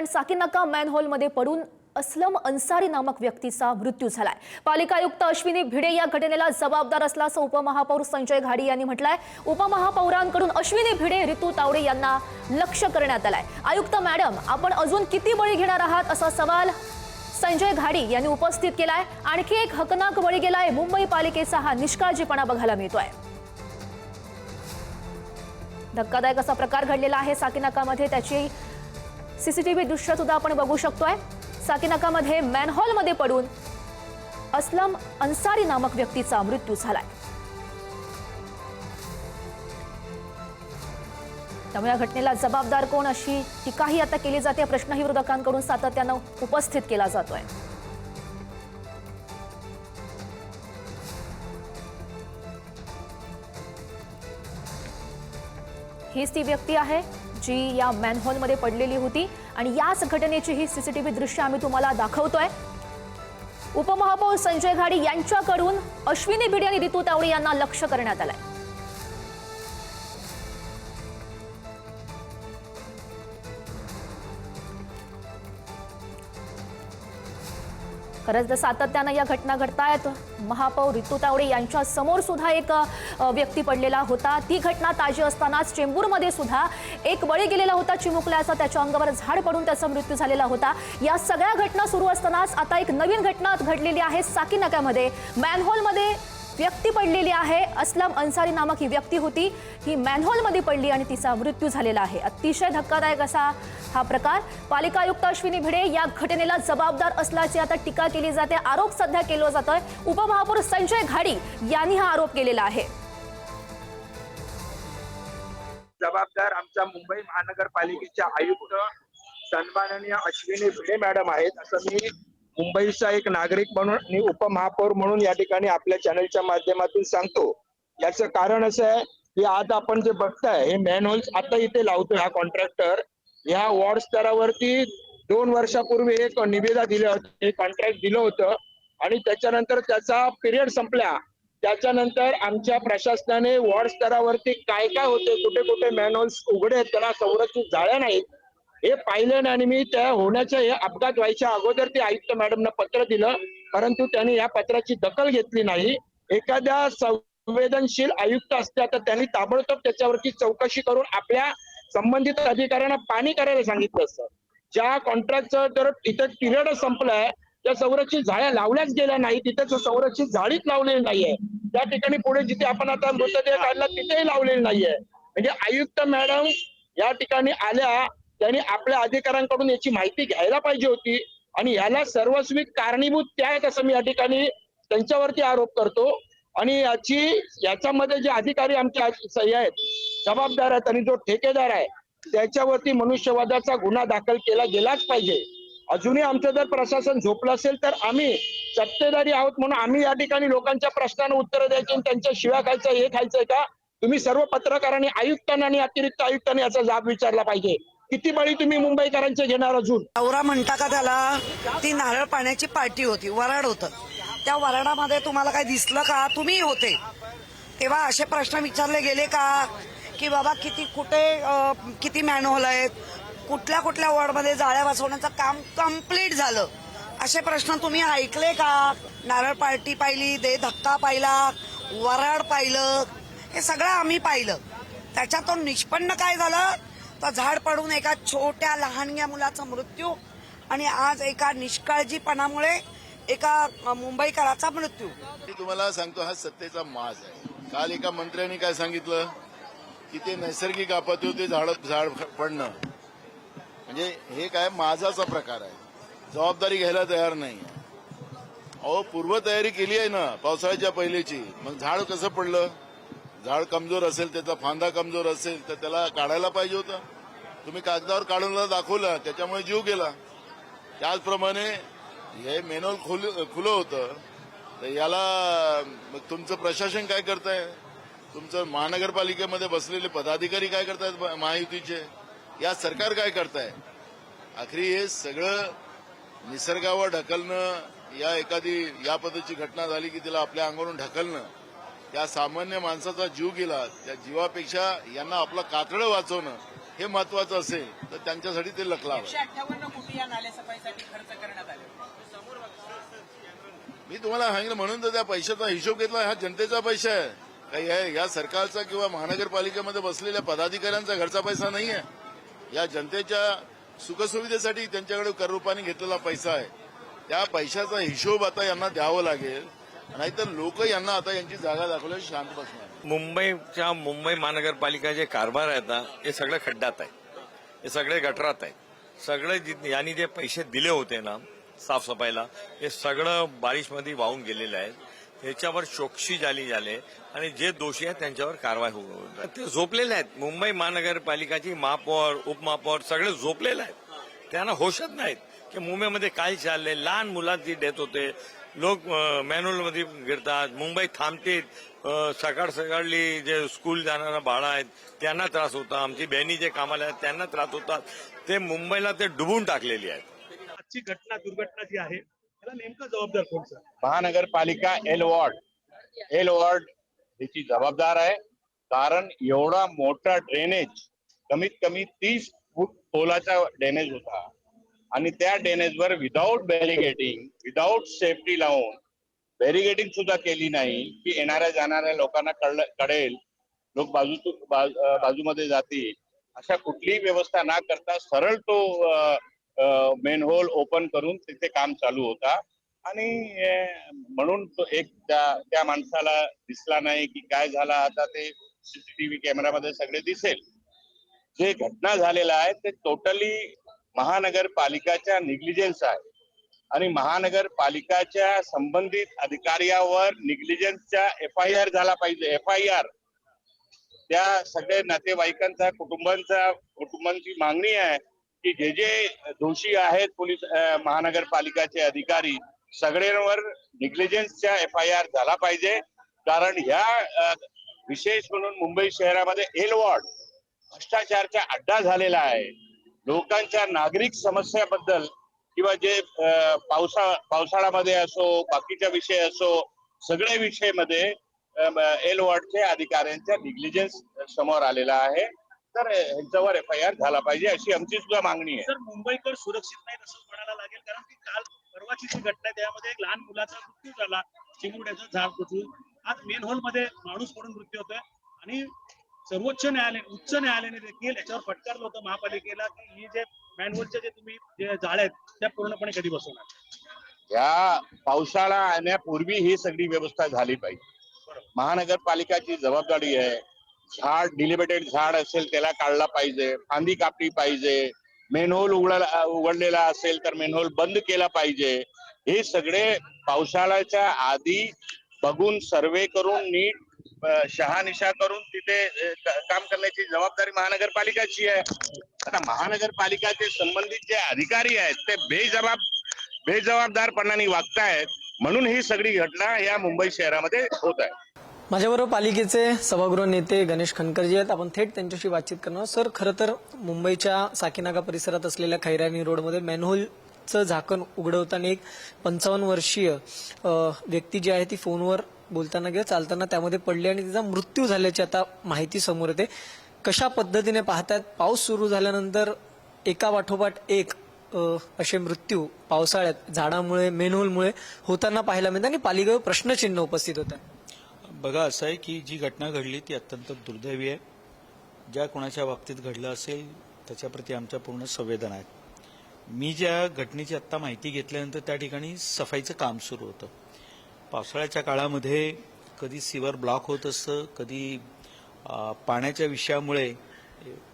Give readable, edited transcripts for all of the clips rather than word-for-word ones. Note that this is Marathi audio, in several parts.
साकीनाका मॅनहोलमध्ये पडून असलम अन्सारी नामक व्यक्तीचा मृत्यू झालाय। पालिका आयुक्त अश्विनी भिडे या घटनेला जबाबदार असल्याचं उपमहापौर संजय घाडी यांनी म्हटलंय। उपमहापौरांकडून अश्विनी भिडे, रितू तावडे यांना लक्ष्य करण्यात आलंय। आयुक्त मॅडम, आपण अजून किती बळी घेणार आहात असा सवाल संजय घाडी यांनी उपस्थित केलाय। आणखी एक हकनाक बळी गेलाय। मुंबई पालिकेचा हा निष्काळजीपणा बघायला मिळतोय। धक्कादायक असा प्रकार घडलेला आहे साकीनाकामध्ये। त्याची सीसीटीव्ही दृश्य सुद्धा आपण बघू शकतोय। साकीनाकामध्ये मॅनहोलमध्ये पडून असलम अन्सारी नामक व्यक्तीचा मृत्यू झालाय। त्यामुळे या घटनेला जबाबदार कोण अशी टीकाही आता केली जाते। प्रश्नही विरोधकांकडून सातत्यानं उपस्थित केला जातोय। हीच ती व्यक्ती आहे जी या मॅनहोलमध्ये पडलेली होती आणि याच घटनेची ही सीसीटीव्ही दृश्य आम्ही तुम्हाला दाखवतोय। उपमहापौर संजय घाडी यांच्याकडून अश्विनी भिडे आणि रितू तावडे यांना लक्ष्य करण्यात आलंय। खरंच सातत्यानं या घटना घडतायत। महापौर रितू तावडे यांच्या समोर सुद्धा एक व्यक्ती पडलेला होता। ती घटना ताजी असतानाच चेंबूरमध्ये सुद्धा एक बळी गेलेला होता चिमुकल्याचा। त्याच्या अंगावर झाड पडून त्याचा मृत्यू झालेला होता। या सगळ्या घटना सुरू असतानाच आता एक नवीन घटना घडलेली आहे। साकीनाक्यामध्ये मॅनहोलमध्ये व्यक्ती पडलेली आहे। असलम अन्सारी नामक ही व्यक्ती होती, ही मॅनहोलमध्ये पडली आणि तिचा मृत्यू झालेला आहे। अतिशय धक्कादायक असा हा प्रकार। पालिका आयुक्त अश्विनी भिडे या घटनेला जबाबदार असल्याची आता टीका केली जाते। आरोप सध्या केला जातोय। उपमहापौर संजय घाडी यांनी हा आरोप केलेला आहे। जबाबदार आमच्या मुंबई महानगरपालिकेच्या आयुक्त सन्माननीय अश्विनी भिडे मॅडम आहेत, असं मी मुंबईचा एक नागरिक म्हणून आणि उपमहापौर म्हणून या ठिकाणी आपल्या चॅनलच्या माध्यमातून सांगतो। याचं कारण असं आहे की आज आपण जे बघताय हे मॅनहोल्स आता इथे लावतोय हा कॉन्ट्रॅक्टर। ह्या वॉर्ड स्तरावरती 2 वर्षापूर्वी एक निविदा दिलं होतं, एक कॉन्ट्रॅक्ट दिलं होतं आणि त्याच्यानंतर त्याचा पिरियड संपला। त्याच्यानंतर आमच्या प्रशासनाने वॉर्ड स्तरावरती काय काय होते, कुठे कुठे मॅनहोल्स उघडे आहेत, त्याला संरक्षित जाळ्या नाहीत, हे पाहिलं आणि मी त्या होण्याच्या हे अपघात व्हायच्या अगोदर ते आयुक्त मॅडमना पत्र दिलं, परंतु त्यांनी या पत्राची दखल घेतली नाही। एखाद्या संवेदनशील आयुक्त असत्या तर त्यांनी ताबडतोब त्याच्यावरती चौकशी करून आपल्या संबंधित अधिकाऱ्यांना पाणी करायला सांगितलं असतं। ज्या कॉन्ट्रॅक्टचं तर तिथे पिरियड संपलाय, त्या संरक्षित झाड्या लावल्याच गेल्या नाही, तिथे संरक्षित झाडीच लावलेली नाहीये। त्या ठिकाणी पुढे जिथे आपण आता मृतदेह काढला तिथेही लावलेली नाहीये। म्हणजे आयुक्त मॅडम या ठिकाणी आल्या, त्यांनी आपल्या अधिकाऱ्यांकडून याची माहिती घ्यायला पाहिजे होती आणि याला सर्वस्वी कारणीभूत त्या आहेत असं मी या ठिकाणी त्यांच्यावरती आरोप करतो। आणि याच्यामध्ये जे अधिकारी आमच्या सही आहेत, जबाबदार आहेत आणि जो ठेकेदार आहे त्याच्यावरती मनुष्यवधाचा गुन्हा दाखल केला गेलाच पाहिजे। अजूनही आमचं जर प्रशासन झोपलं असेल तर आम्ही सत्तेधारी आहोत म्हणून आम्ही या ठिकाणी लोकांच्या प्रश्नांना उत्तर द्यायची आणि त्यांच्या शिव्या खायचं हे खायचंय का? तुम्ही सर्व पत्रकारांनी आयुक्तांना आणि अतिरिक्त आयुक्तांनी याचा जाब विचारला पाहिजे। किती बळी तुम्ही मुंबईकरांचे घेणार? अजून औरा म्हणता का त्याला? ती नारळ पाण्याची पार्टी होती, वराड होतं। त्या वराडामध्ये तुम्हाला काय दिसलं का? तुम्ही होते तेव्हा असे प्रश्न विचारले गेले का की बाबा किती मॅनहोल आहेत, कुठल्या कुठल्या वॉर्डमध्ये जाळ्या बसवण्याचं काम कंप्लीट झालं, असे प्रश्न तुम्ही ऐकले का? नारळ पार्टी पाहिली, दे धक्का पाहिला, वराड पाहिलं, हे सगळं आम्ही पाहिलं। त्याच्यातून निष्पन्न काय झालं तर झाड पडून एका छोट्या लहानग्या मुलाचा मृत्यू आणि आज एका निष्काळजीपणामुळे एका मुंबईकराचा मृत्यू। मी तुम्हाला सांगतो, हा सत्तेचा माज आहे। काल एका मंत्र्यांनी काय सांगितलं की ते नैसर्गिक आपत्ती होते, झाड पडणं, म्हणजे हे काय माझाचा प्रकार आहे। जबाबदारी घ्यायला तयार नाही। अहो, पूर्वतयारी केली आहे ना पावसाळ्याच्या पहिलेची, मग झाड कसं पडलं? झाड कमजोर असेल, त्याचा फांदा कमजोर असेल तर त्याला काढायला पाहिजे होतं। तुम्ही कागदावर काढून दाखवलं, त्याच्यामुळे जीव गेला। त्याचप्रमाणे हे मेनहोल खुलं होतं, तर याला मग तुमचं प्रशासन काय करताय? तुमचं महानगरपालिकेमध्ये बसलेले पदाधिकारी काय करतायत महायुतीचे? या सरकार काय करताय? आखरी हे सगळं निसर्गावर ढकलणं, या पद्धतीची घटना झाली की तिला आपल्या अंगावरून ढकलणं, त्या सामान्य माणसाचा जीव गेला, त्या जीवापेक्षा यांना आपलं कातडं वाचवणं हे महत्वाचं असेल तर त्यांच्यासाठी ते लकलाव आहे. 158 कोटी या नालेसफाईसाठी खर्च करण्यात आले. मी तुम्हाला सांगितलं म्हणून तर त्या पैशाचा हिशोब घेतला. हा जनतेचा पैसा आहे, काही आहे या सरकारचा किंवा महानगरपालिकेमध्ये बसलेल्या पदाधिकाऱ्यांचा घरचा पैसा नाही आहे. या जनतेच्या सुखसुविधेसाठी त्यांच्याकडे कर रूपाने घेतलेला पैसा आहे. त्या पैशाचा हिशोब आता यांना द्यावा लागेल, नाहीतर लोक यांना आता यांची जागा दाखवल्यास शांत बसणार. मुंबई महानगरपालिका जे कारभार आहेत ना, हे सगळे खड्ड्यात आहे, हे सगळे गटरात आहे. सगळे यांनी जे पैसे दिले होते ना साफसफाईला, हे सगळं बारिशमध्ये वाहून गेलेलं आहे. त्याच्यावर चौकशी झाले आणि जे दोषी आहेत त्यांच्यावर कारवाई होईल. ते झोपलेले आहेत. मुंबई महानगरपालिकाची महापौर उपमहापौर सगळे झोपलेले आहेत. त्यांना होशच नाहीत की मुंबईमध्ये काय चाललंय. लहान मुलांची डेथ होते, लोक मॅन्युअलमध्ये गिरतात, मुंबई थांबते. सकाळी जे स्कूल जाणारा बाळा आहेत त्यांना त्रास होता, आमची बहिणी जे कामाला आहेत त्यांना त्रास होतात. ते मुंबईला ते डुबून टाकलेली आहेत. आजची दुर्घटना जी आहे त्याला नेमकं जबाबदार कोण सर? महानगरपालिका एल वॉर्ड याची जबाबदार आहे. कारण एवढा मोठा ड्रेनेज, कमीत कमी 30 फूट खोलाचा ड्रेनेज होता आणि त्या ड्रेनेजवर विदाऊट बॅरिगेटिंग, विदाऊट सेफ्टी लावून बॅरिगेटिंग सुद्धा केली नाही की येणाऱ्या जाणाऱ्या लोकांना कळेल, लोक बाजूमध्ये जातील. अशा कुठलीही व्यवस्था न करता सरळ तो मेन होल ओपन करून तिथे काम चालू होता आणि म्हणून तो एक त्या माणसाला दिसला नाही की काय झाला. आता ते सीसीटीव्ही कॅमेरामध्ये सगळे दिसेल. जे घटना झालेला आहे ते टोटली महानगरपालिकाच्या निग्लिजन्स आहे आणि महानगरपालिकाच्या संबंधित अधिकाऱ्यावर निग्लिजन्सचा FIR झाला पाहिजे. FIR त्या सगळ्या नातेवाईकांचा कुटुंबांची मागणी आहे की जे जे दोषी आहेत पोलीस महानगरपालिकाचे अधिकारी सगळ्यांवर निग्लिजन्सचा FIR झाला पाहिजे. कारण ह्या विशेष म्हणून मुंबई शहरामध्ये एल वॉर्ड भ्रष्टाचारचा अड्डा झालेला आहे. लोकांच्या नागरिक समस्याबद्दल किंवा जे पावसाळ्यामध्ये असो, बाकीच्या विषय असो, सगळे विषय मध्ये एल वॉर्डच्या अधिकाऱ्यांचा निग्लिजन्स समोर आलेला आहे. तर ह्यांच्यावर FIR झाला पाहिजे अशी आमची सुद्धा मागणी आहे. सर, मुंबईकर सुरक्षित नाही असं म्हणायला लागेल, कारण की काल परवाची जी घटना आहे त्यामध्ये एक लहान मुलाचा मृत्यू झाला, चिमुरड्याचं झाड कोसळून. आज मेन हॉल मध्ये माणूस पडून मृत्यू होतोय आणि उच्च न्यायालयाने देखील याच्यावर फटकारलं होतं महापालिकेला की ही जे मॅनहोलचे जे तुम्ही जे जाळे आहेत त्या पूर्णपणे कधी बसवणार. या पावसाळा येण्यापूर्वी ही सगळी व्यवस्था झाली पाहिजे. महानगरपालिकाची जबाबदारी आहे. झाड डिलिमिटेड झाड असेल त्याला काढला पाहिजे, फांदी कापली पाहिजे, मेनहोल उघडलेला असेल तर मेनहोल बंद केला पाहिजे. हे सगळे पावसाळ्याच्या आधी बघून सर्वे करून नीट शहानिशा करून तिथे काम करण्याची जबाबदारी महानगरपालिकाची आहे. आता महानगरपालिकाचे संबंधित जे अधिकारी आहेत ते बेजबाबदारपणाने वागतायत, म्हणून ही सगळी घटना या मुंबई शहरामध्ये होत आहे. माझ्याबरोबर पालिकेचे सभागृह नेते गणेश खनकरजी आहेत. आपण थेट त्यांच्याशी बातचीत करणार. सर, खरं तर मुंबईच्या साकीनाका परिसरात असलेल्या खैरानी रोडमध्ये मॅनहोलचं झाकण उघडवताना एक 55 वर्षीय व्यक्ती जी आहे ती फोनवर बोलताना किंवा चालताना त्यामध्ये पडली आणि तिचा मृत्यू झाल्याची आता माहिती समोर येते. कशा पद्धतीने पाहतात, पाऊस सुरू झाल्यानंतर एका पाठोपाठ एक असे मृत्यू पावसाळ्यात झाडामुळे मेनहोलमुळे होताना पाहायला मिळतात आणि पालिकेवर प्रश्नचिन्ह उपस्थित होतं. बघा, असं आहे की जी घटना घडली ती अत्यंत दुर्दैवी आहे. ज्या कोणाच्या बाबतीत घडलं असेल त्याच्याप्रती आमच्या पूर्ण संवेदना आहेत. मी ज्या घटनेची आत्ता माहिती घेतल्यानंतर त्या ठिकाणी सफाईचं काम सुरू होतं. पावसाळ्याच्या काळामध्ये कधी सीवर ब्लॉक होत असतं, कधी पाण्याच्या विषयामुळे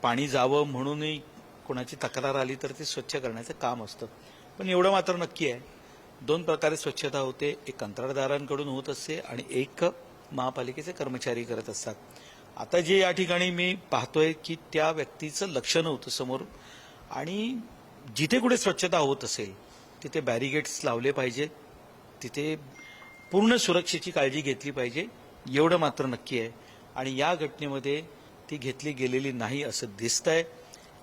पाणी जावं म्हणूनही कोणाची तक्रार आली तर ते स्वच्छ करण्याचं काम असतं. पण एवढं मात्र नक्की आहे, 2 प्रकारे स्वच्छता होते. एक कंत्राटदारांकडून होत असते आणि एक महापालिकेचे कर्मचारी करत असतात. आता जे या ठिकाणी मी पाहतोय की त्या व्यक्तीचं लक्ष नव्हतं समोर आणि जिथे कुठे स्वच्छता होत असेल तिथे बॅरिगेट्स लावले पाहिजे, तिथे पूर्ण सुरक्षेची काळजी घेतली पाहिजे, एवढं मात्र नक्की आहे. आणि या घटनेमध्ये ती घेतली गेलेली नाही असं दिसतंय.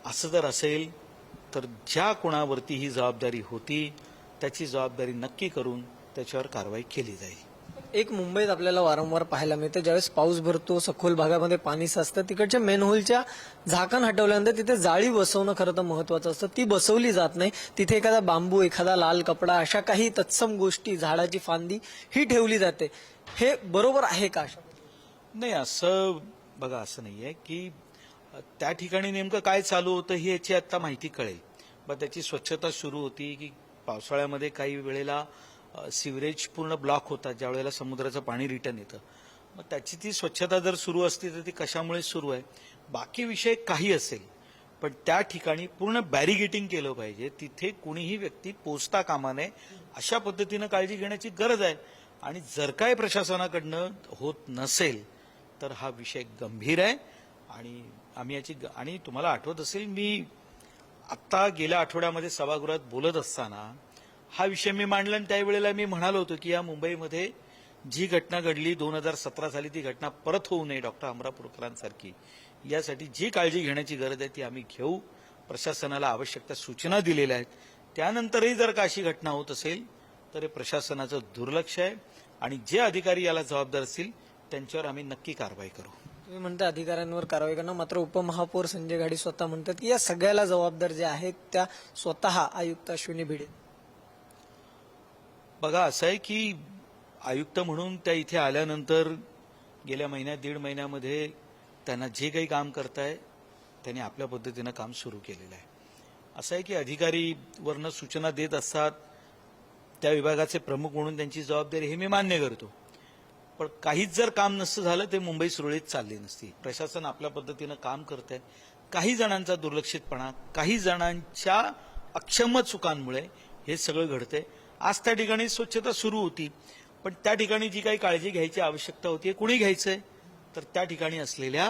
असं जर असेल तर ज्या कोणावरती ही जबाबदारी होती त्याची जबाबदारी नक्की करून त्याच्यावर कारवाई केली जाईल. एक मुंबईत आपल्याला वारंवार पाहायला मिळतं, ज्यावेळेस पाऊस भरतो, सखोल भागामध्ये पाणी साचतं, तिकडच्या मेनहोलच्या झाकण हटवल्यानंतर तिथे जाळी बसवणं खरं तर महत्वाचं असतं. ती बसवली जात नाही. तिथे एखादा बांबू, एखादा लाल कपडा, अशा काही तत्सम गोष्टी, झाडाची फांदी ही ठेवली जाते. हे बरोबर आहे का? नाही, असं बघा, असं नाहीये की त्या ठिकाणी नेमकं काय चालू होतं ही याची आता माहिती कळेल. मग त्याची स्वच्छता सुरू होती की पावसाळ्यामध्ये काही वेळेला सिवरेज पूर्ण ब्लॉक होतात, ज्या वेळेला समुद्राचं पाणी रिटर्न येतं. मग त्याची ती स्वच्छता जर सुरू असती तर ती कशामुळे सुरू आहे, बाकी विषय काही असेल, पण त्या ठिकाणी पूर्ण बॅरिगेटिंग केलं पाहिजे. तिथे कुणीही व्यक्ती पोचता कामा नये, अशा पद्धतीनं काळजी घेण्याची गरज आहे. आणि जर काय प्रशासनाकडनं होत नसेल तर हा विषय गंभीर आहे. आणि आम्ही याची आणि तुम्हाला आठवत असेल, मी आत्ता गेल्या आठवड्यामध्ये सभागृहात बोलत असताना हा विषय मी मांडला आणि त्यावेळेला मी म्हणालो होतो की या मुंबईमध्ये जी घटना घडली 2017 साली ती घटना परत होऊ नये, डॉक्टर अमरापूरकरांसारखी, यासाठी जी काळजी घेण्याची गरज आहे ती आम्ही घेऊ. प्रशासनाला आवश्यक त्या सूचना दिलेल्या आहेत. त्यानंतरही जर का अशी घटना होत असेल तर हे प्रशासनाचं दुर्लक्ष आहे आणि जे अधिकारी याला जबाबदार असतील त्यांच्यावर आम्ही नक्की कारवाई करू. तुम्ही म्हणता अधिकाऱ्यांवर कारवाई करणं, मात्र उपमहापौर संजय घाडी स्वतः म्हणतात की या सगळ्याला जबाबदार ज्या आहेत त्या स्वतः आयुक्त अश्विनी भिडे. बघा, असं आहे की आयुक्त म्हणून त्या इथे आल्यानंतर गेल्या महिन्यात 1.5 महिन्यामध्ये त्यांना जे काही काम करताय त्यांनी आपल्या पद्धतीनं काम सुरू केलेलं आहे. असं आहे की अधिकारी वरनं सूचना देत असतात, त्या विभागाचे प्रमुख म्हणून त्यांची जबाबदारी हे मी मान्य करतो. पण काहीच जर काम नसतं झालं ते मुंबई सुरळीत चालली नसती. प्रशासन आपल्या पद्धतीनं काम करत आहे. काही जणांचा दुर्लक्षितपणा, काही जणांच्या अक्षम चुकांमुळे हे सगळं घडतंय. आज त्या ठिकाणी स्वच्छता सुरू होती, पण त्या ठिकाणी जी काही काळजी घ्यायची आवश्यकता होती कुणी घ्यायचंय, तर त्या ठिकाणी असलेल्या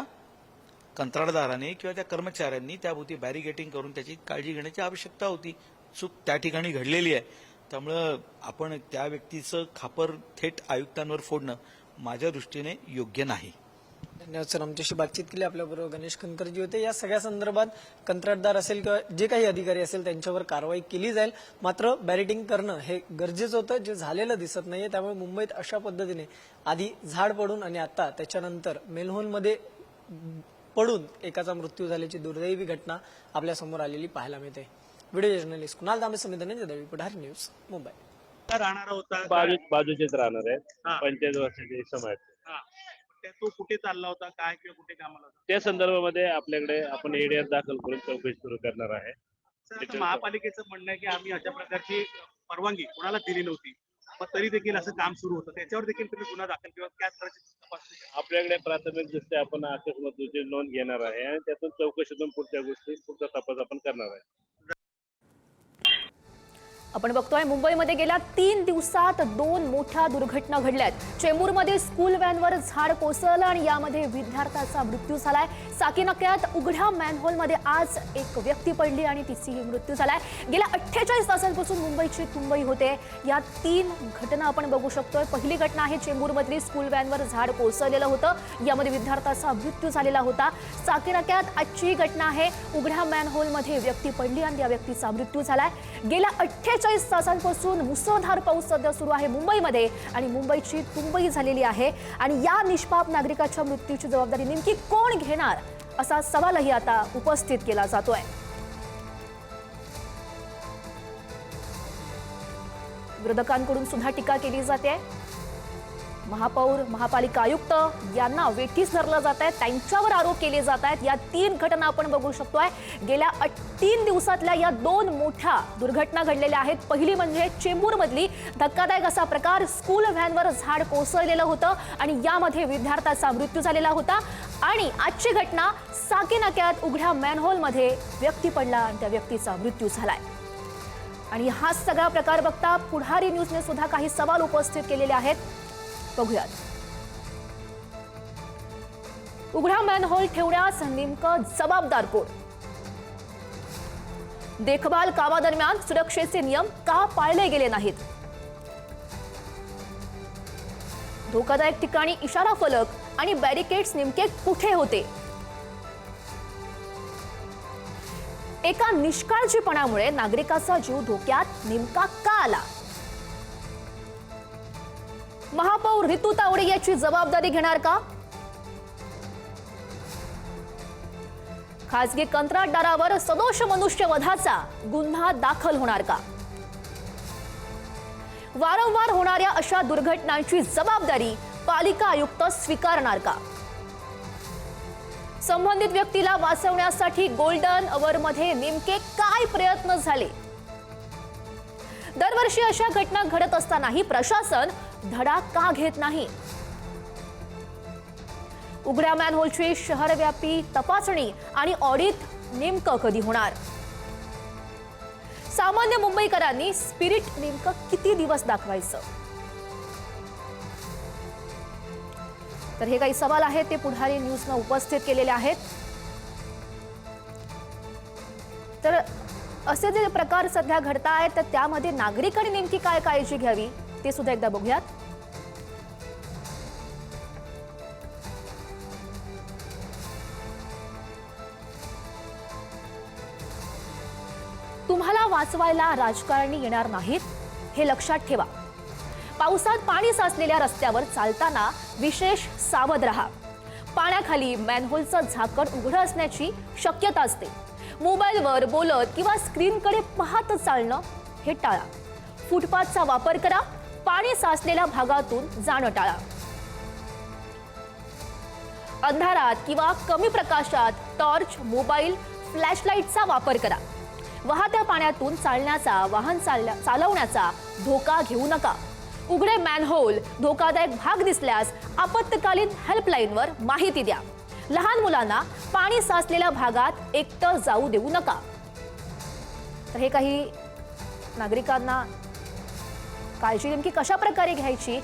कंत्राटदाराने किंवा त्या कर्मचाऱ्यांनी त्याभोवती बॅरिगेटिंग करून त्याची काळजी घेण्याची आवश्यकता होती. चूक त्या ठिकाणी घडलेली आहे. त्यामुळं आपण त्या व्यक्तीचं खापर थेट आयुक्तांवर फोडणं माझ्या दृष्टीने योग्य नाही. धन्यवाद सर, आमच्याशी बातचीत केली. आपल्याबरोबर गणेश खनकरजी होते. या सगळ्या संदर्भात कंत्राटदार असेल किंवा जे काही अधिकारी असेल त्यांच्यावर कारवाई केली जाईल, मात्र बॅरिगेटिंग करणं हे गरजेचं होतं, जे झालेलं दिसत नाहीये. त्यामुळे मुंबईत अशा पद्धतीने आधी झाड पडून आणि आता त्याच्यानंतर मेनहोलमध्ये पडून एकाचा मृत्यू झाल्याची दुर्दैवी घटना आपल्या समोर आलेली पाहायला मिळते. व्हिडिओ जर्नलिस्ट कुणाल दामे समिती दळवी, पुढारी न्यूज, मुंबई. राहणार होता बाजूचेच राहणार आहेत. 45 वर्षाचे समय. तो कुठे चालला होता, काय किंवा कुठे कामाला होता, त्या संदर्भामध्ये आपल्याकडे आपण एडीआर दाखल करून चौकशी सुरू करणार आहे. सर, महापालिकेचं म्हणणं आहे की आम्ही अशा प्रकारची परवानगी कोणाला दिली नव्हती, पण तरी देखील असं काम सुरू होतं. त्याच्यावर देखील तुम्ही गुन्हा दाखल किंवा त्याच प्रकारची तपासणी आपल्याकडे प्राथमिक दृष्ट्या आपण अकस्मातची नोंद घेणार आहे आणि त्यातून चौकशीतून पुढच्या गोष्टी पुढचा तपास आपण करणार आहे. आपण बघतोय मुंबईमध्ये गेल्या 3 दिवसात 2 मोठ्या दुर्घटना घडल्यात. चेंबूरमध्ये स्कूल व्हॅनवर झाड कोसळलं आणि यामध्ये विद्यार्थ्याचा मृत्यू झालाय. साकीनाक्यात उघड्या मॅनहोलमध्ये आज एक व्यक्ती पडली आणि तिची मृत्यू झालाय. गेल्या 48 तासांपासून मुंबईची तुंबई होते. या 3 घटना आपण बघू शकतोय. पहिली घटना आहे चेंबूरमधली, स्कूल व्हॅनवर झाड कोसळलेलं होतं, यामध्ये विद्यार्थ्याचा मृत्यू झालेला होता. साकीनाक्यात आजची घटना आहे, उघड्या मॅनहोलमध्ये व्यक्ती पडली आणि या व्यक्तीचा मृत्यू झालाय. गेल्या 48 तासांपासून मुसळधार पाऊस सध्या सुरू आहे मुंबईमध्ये आणि मुंबईची तुंबई झालेली आहे. आणि या निष्पाप नागरिकाच्या मृत्यूची जबाबदारी नेमकी कोण घेणार असा सवालही आता उपस्थित केला जातोय. विरोधकांकडून सुद्धा टीका केली जाते. महापौर, महापालिका आयुक्त यांना वेठीस धरलं जात आहे, त्यांच्यावर आरोप केले जात आहेत. या 3 घटना आपण बघू शकतोय. गेल्या 3 दिवसातल्या या 2 मोठ्या दुर्घटना घडलेल्या आहेत. पहिली म्हणजे चेंबूरमधली धक्कादायक असा प्रकार, स्कूल व्हॅनवर झाड कोसळलेलं होतं आणि यामध्ये विद्यार्थ्याचा मृत्यू झालेला होता. आणि आजची घटना साकीनाक्यात उघड्या मॅनहोलमध्ये व्यक्ती पडला आणि त्या व्यक्तीचा मृत्यू झालाय. आणि हा सगळा प्रकार बघता पुढारी न्यूजने सुद्धा काही सवाल उपस्थित केलेले आहेत. बघूयात. उघडा मॅनहोल ठेवण्यास नेमकं जबाबदार कोण? देखभाल कामादरम्यान सुरक्षेचे नियम का पाळले गेले नाहीत? धोकादायक ठिकाणी इशारा फलक आणि बॅरिकेड्स नेमके कुठे होते? एका निष्काळजीपणामुळे नागरिकाचा जीव धोक्यात नेमका का आला? महापौर रितू तावडे याची जबाबदारी घेणार का? खासगी कंत्राटदारावर सदोष मनुष्यवधाचा गुन्हा दाखल होणार का? वारंवार होणाऱ्या अशा दुर्घटनांची जबाबदारी पालिका आयुक्त स्वीकारणार का? संबंधित व्यक्तीला वाचवण्यासाठी गोल्डन अवरमध्ये नेमके काय प्रयत्न झाले? दरवर्षी अशा घटना घडत असतानाही प्रशासन धडा का घेत नाही? उघड्या मॅनहोलची शहरव्यापी तपासणी आणि ऑडिट नेमकं कधी होणार? सामान्य मुंबईकरांनी स्पिरिट नेमकं किती दिवस दाखवायचं? तर हे काही सवाल आहेत ते पुढारी न्यूजनं उपस्थित केलेले आहेत. तर असे जे प्रकार सध्या घडतायत तर त्यामध्ये नागरिकांनी नेमकी काय काळजी घ्यावी ते सुद्धा एकदा बघूयात. तुम्हाला वाचवायला राजकारणी येणार नाहीत हे लक्षात ठेवा. पावसात पाणी साचलेल्या रस्त्यावर चालताना विशेष सावध राहा. पाण्याखाली मॅनहोलचं झाकण उघडं असण्याची शक्यता असते. मोबाईलवर बोलत किंवा स्क्रीनकडे पाहत चालणं हे टाळा. फुटपाथचा वापर करा. पाणी साचलेल्या भागातून जाणं टाळा. अंधारात किंवा कमी प्रकाशात टॉर्च, मोबाईल, फ्लॅशलाईटचा वापर करा. वाहत्या पाण्यातून वाहन चालवण्याचा धोका घेऊ नका. उघडे मॅनहोल, धोकादायक भाग दिसल्यास आपत्कालीन हेल्पलाईनवर माहिती द्या. लहान मुलांना पाणी साचलेल्या भागात एकटं जाऊ देऊ नका. तर हे काही नागरिकांना काळजी नेमकी कशा प्रकारे घ्यायची